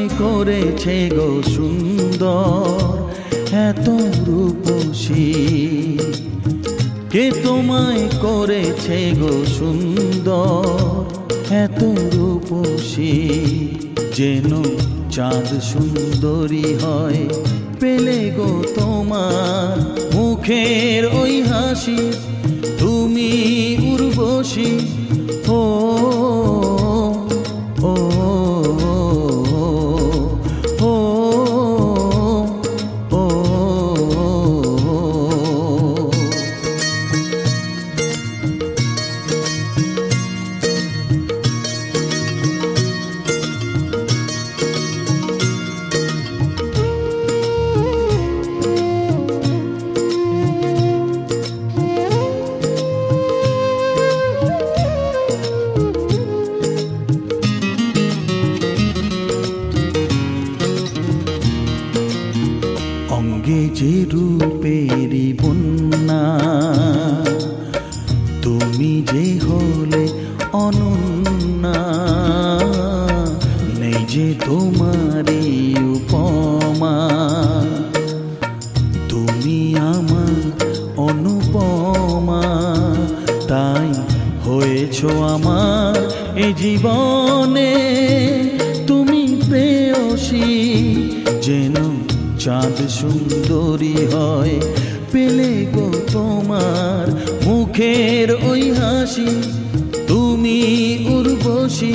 তোমায় করেছে গো সুন্দর এত রূপসী? কে তোমায় করেছে গো সুন্দর এত রূপসী? যেন চাঁদ সুন্দরী হয় পেলে গো তোমার মুখের ওই হাসি, তুমি উর্বশী। ও ও ও ও অঙ্গে যে রূপেরই বন্যা, তুমি যে হলে অনন্যা, নেই যে তোমারই উপমা। তুমি আমার অনুপমা, তাই হয়েছ আমার এ জীবনে তুমি প্রেয়সী। যেন চাঁদ সুন্দরী হয় পেলে গো তোমার মুখের ওই হাসি, তুমি উর্বশী।